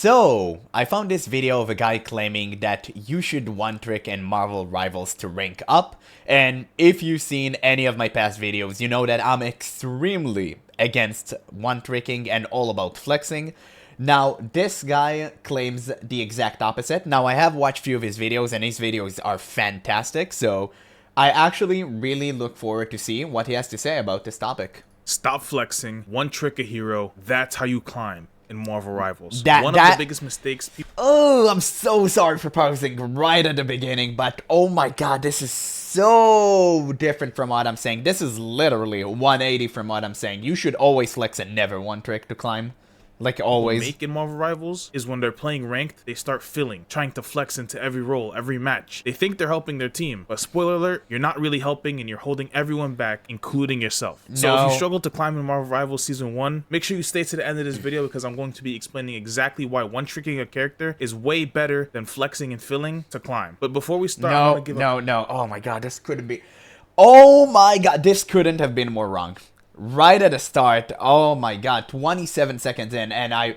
So, I found this video of a guy claiming that you should one-trick in Marvel Rivals to rank up, and if you've seen any of my past videos, you know that I'm extremely against one-tricking and all about flexing. Now, this guy claims the exact opposite. Now, I have watched a few of his videos, and his videos are fantastic, so I actually really look forward to see what he has to say about this topic. Stop flexing, one trick a hero, that's how you climb in Marvel Rivals. One of the biggest mistakes people... Oh, I'm so sorry for pausing right at the beginning, but oh my god, this is so different from what I'm saying. This is literally 180 from what I'm saying. You should always flex and never one trick to climb. Like always. What make in Marvel Rivals is when they're playing ranked, they start filling, trying to flex into every role, every match. They think they're helping their team, but spoiler alert, you're not really helping and you're holding everyone back, including yourself. No. So if you struggle to climb in Marvel Rivals Season 1, make sure you stay to the end of this video because I'm going to be explaining exactly why one-tricking a character is way better than flexing and filling to climb. But before we start, I'm gonna give No. Oh my god, this couldn't be... Oh my god, this couldn't have been more wrong. Right at the start, oh my god, 27 seconds in, and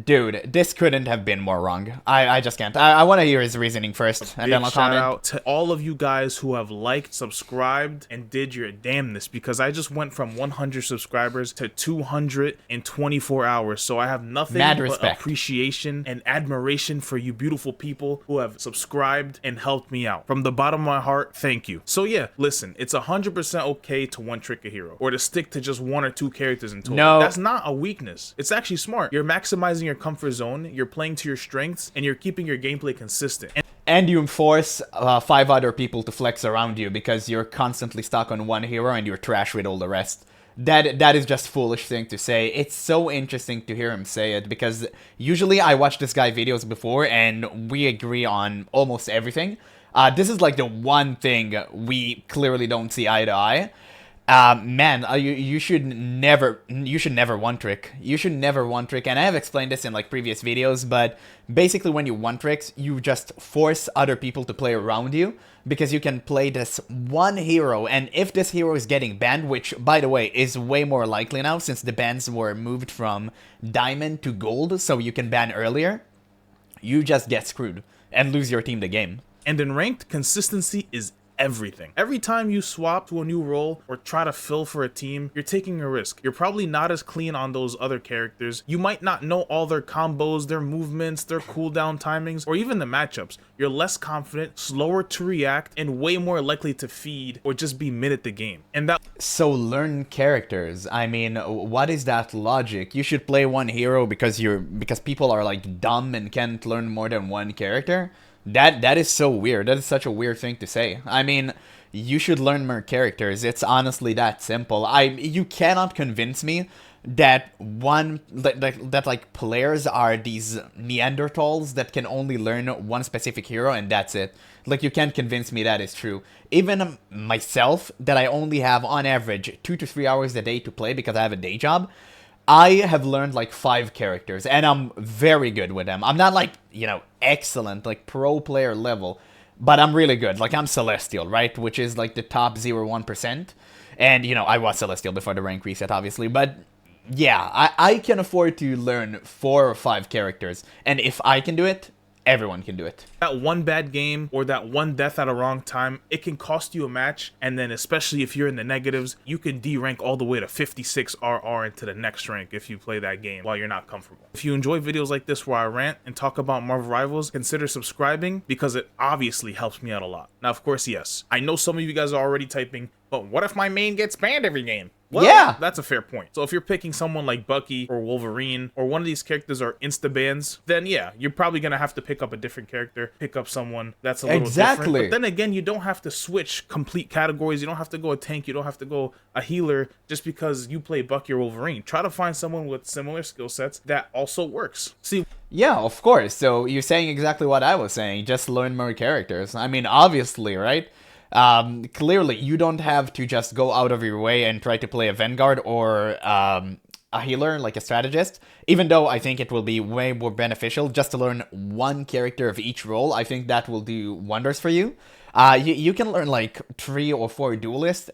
dude, this couldn't have been more wrong. I just can't. I want to hear his reasoning first, and then I'll comment. Shout out to all of you guys who have liked, subscribed, and did your damnness, because I just went from 100 subscribers to 200 in 24 hours, so I have nothing but appreciation and admiration for you beautiful people who have subscribed and helped me out. From the bottom of my heart, thank you. So yeah, listen, it's 100% okay to one-trick a hero, or to stick to just one or two characters in total. No. That's not a weakness. It's actually smart. You're maximizing your comfort zone, you're playing to your strengths, and you're keeping your gameplay consistent. And you force 5 other people to flex around you because you're constantly stuck on one hero and you're trash with all the rest. That is just foolish thing to say. It's so interesting to hear him say it because usually I watch this guy videos before and we agree on almost everything. This is like the one thing we clearly don't see eye to eye. Man, you should never one trick. You should never one trick, and I have explained this in like previous videos, but basically when you one tricks, you just force other people to play around you, because you can play this one hero, and if this hero is getting banned, which by the way is way more likely now since the bans were moved from diamond to gold, so you can ban earlier, you just get screwed and lose your team the game. And in ranked, consistency is everything. Every time you swap to a new role or try to fill for a team, you're taking a risk. You're probably not as clean on those other characters. You might not know all their combos, their movements, their cooldown timings, or even the matchups. You're less confident, slower to react, and way more likely to feed or just be mid at the game. So learn characters. I mean, what is that logic? You should play one hero because people are like dumb and can't learn more than one character? That is so weird. That is such a weird thing to say. I mean, you should learn more characters. It's honestly that simple. You cannot convince me that like players are these Neanderthals that can only learn one specific hero and that's it. Like, you can't convince me that is true. Even myself, that I only have on average 2 to 3 hours a day to play because I have a day job, I have learned like 5 characters, and I'm very good with them. I'm not like, excellent, like pro player level, but I'm really good. Like, I'm Celestial, right? Which is like the top 0.1%. And, I was Celestial before the rank reset, obviously. But yeah, I can afford to learn 4 or 5 characters. And if I can do it, everyone can do it. That one bad game or that one death at a wrong time, it can cost you a match, and then especially if you're in the negatives, you can D-rank all the way to 56 RR into the next rank if you play that game while you're not comfortable. If you enjoy videos like this where I rant and talk about Marvel Rivals, consider subscribing because it obviously helps me out a lot. Now, of course, yes, I know some of you guys are already typing, but what if my main gets banned every game? Well, yeah, that's a fair point. So if you're picking someone like Bucky or Wolverine or one of these characters are insta-bans, then yeah, you're probably going to have to pick up a different character, pick up someone that's a little different. But then again, you don't have to switch complete categories. You don't have to go a tank. You don't have to go a healer just because you play Bucky or Wolverine. Try to find someone with similar skill sets that also works. See, yeah, of course. So you're saying exactly what I was saying. Just learn more characters. I mean, obviously, right? Clearly, you don't have to just go out of your way and try to play a Vanguard or a healer, like a strategist, even though I think it will be way more beneficial just to learn one character of each role. I think that will do wonders for you. You can learn like 3 or 4 duelists,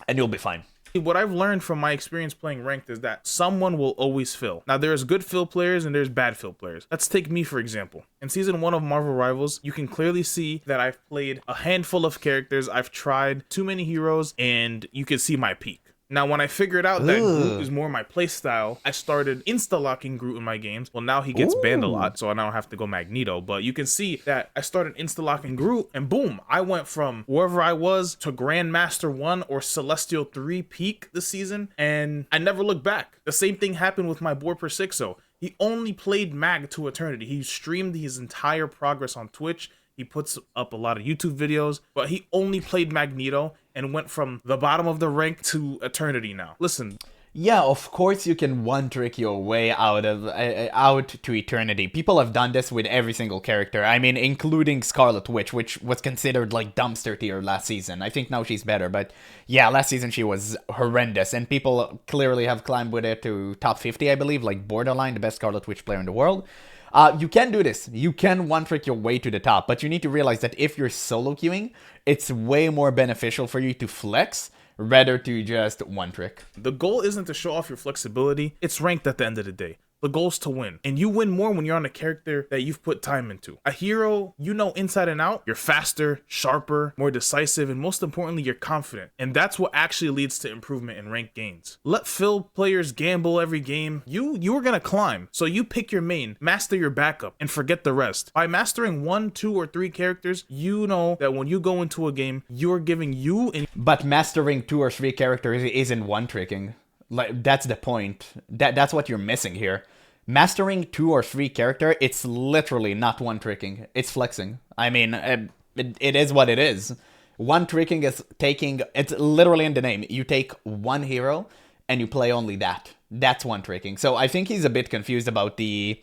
and you'll be fine. What I've learned from my experience playing ranked is that someone will always fill. Now, there's good fill players and there's bad fill players. Let's take me, for example. In Season 1 of Marvel Rivals, you can clearly see that I've played a handful of characters, I've tried too many heroes, and you can see my peak. Now, when I figured out that Groot is more my playstyle, I started insta-locking Groot in my games. Well, now he gets banned a lot, so I now have to go Magneto. But you can see that I started insta-locking Groot, and boom, I went from wherever I was to Grandmaster 1 or Celestial 3 peak this season, and I never looked back. The same thing happened with my boy Persixo. He only played Mag to eternity. He streamed his entire progress on Twitch. He puts up a lot of YouTube videos, but he only played Magneto and went from the bottom of the rank to eternity now. Listen. Yeah, of course you can one-trick your way out to eternity. People have done this with every single character. I mean, including Scarlet Witch, which was considered like dumpster tier last season. I think now she's better, but yeah, last season she was horrendous, and people clearly have climbed with it to top 50, I believe, like borderline the best Scarlet Witch player in the world. You can do this. You can one-trick your way to the top, but you need to realize that if you're solo queuing, it's way more beneficial for you to flex rather to just one-trick. The goal isn't to show off your flexibility, it's ranked at the end of the day. The goal's to win. And you win more when you're on a character that you've put time into. A hero you know inside and out. You're faster, sharper, more decisive, and most importantly, you're confident. And that's what actually leads to improvement in rank gains. Let fill players gamble every game. You are gonna climb. So you pick your main, master your backup, and forget the rest. By mastering 1, 2, or 3 characters, you know that when you go into a game, you're giving you and... But mastering 2 or 3 characters isn't one-tricking. Like, that's the point. That's what you're missing here. Mastering 2 or 3 character, it's literally not one-tricking. It's flexing. I mean, it is what it is. One-tricking is taking... It's literally in the name. You take one hero and you play only that. That's one-tricking. So I think he's a bit confused about the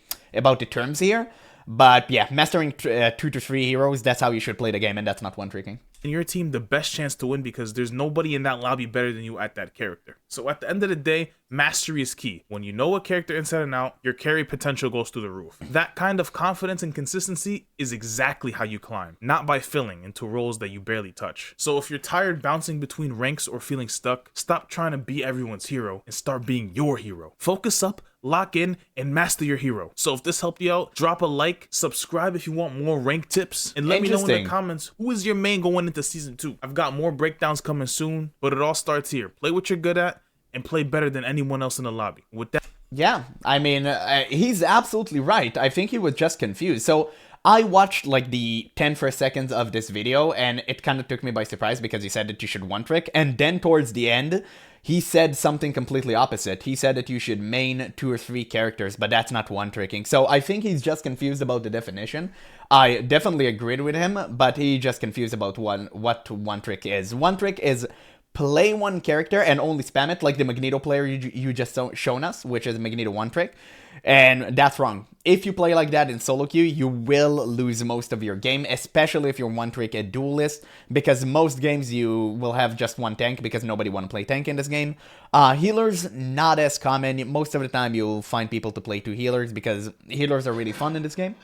terms here. But yeah, mastering 2 to 3 heroes, that's how you should play the game, and that's not one-tricking. And your team the best chance to win because there's nobody in that lobby better than you at that character. So at the end of the day, mastery is key. When you know a character inside and out, your carry potential goes through the roof. That kind of confidence and consistency is exactly how you climb, not by filling into roles that you barely touch. So if you're tired bouncing between ranks or feeling stuck, stop trying to be everyone's hero and start being your hero. Focus up, lock in, and master your hero. So if this helped you out, drop a like, subscribe if you want more rank tips, and let me know in the comments who is your main going into Season 2. I've got more breakdowns coming soon, but it all starts here. Play what you're good at, and play better than anyone else in the lobby. With that... Yeah, I mean, he's absolutely right. I think he was just confused. So I watched like the 10 first seconds of this video, and it kind of took me by surprise because he said that you should one-trick, and then towards the end, he said something completely opposite. He said that you should main 2 or 3 characters, but that's not one-tricking. So I think he's just confused about the definition. I definitely agreed with him, but he just confused about what one-trick is. One-trick is play one character and only spam it, like the Magneto player you just shown us, which is Magneto one-trick. And that's wrong. If you play like that in solo queue, you will lose most of your game, especially if you're one-trick a duelist, because most games you will have just one tank because nobody want to play tank in this game. Healers, not as common. Most of the time you'll find people to play 2 healers because healers are really fun in this game.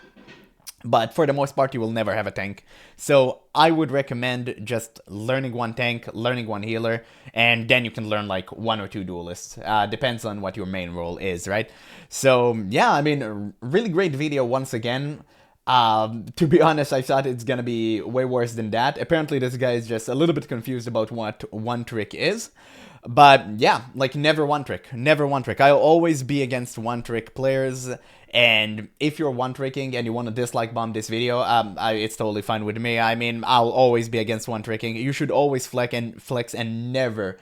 But for the most part, you will never have a tank. So I would recommend just learning one tank, learning one healer, and then you can learn like 1 or 2 duelists. Depends on what your main role is, right? So yeah, I mean, really great video once again. To be honest, I thought it's gonna be way worse than that. Apparently this guy is just a little bit confused about what one-trick is. But yeah, like never one-trick, never one-trick. I'll always be against one-trick players, and if you're one-tricking and you want to dislike bomb this video, it's totally fine with me. I mean, I'll always be against one-tricking. You should always flex and never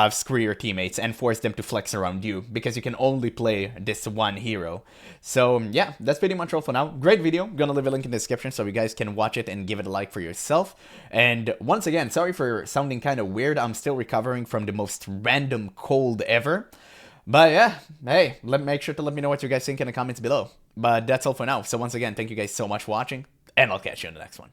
screw your teammates and force them to flex around you, because you can only play this one hero. So yeah, that's pretty much all for now. Great video. Gonna leave a link in the description so you guys can watch it and give it a like for yourself. And once again, sorry for sounding kind of weird. I'm still recovering from the most random cold ever. But yeah, hey, make sure to let me know what you guys think in the comments below. But that's all for now. So once again, thank you guys so much for watching, and I'll catch you in the next one.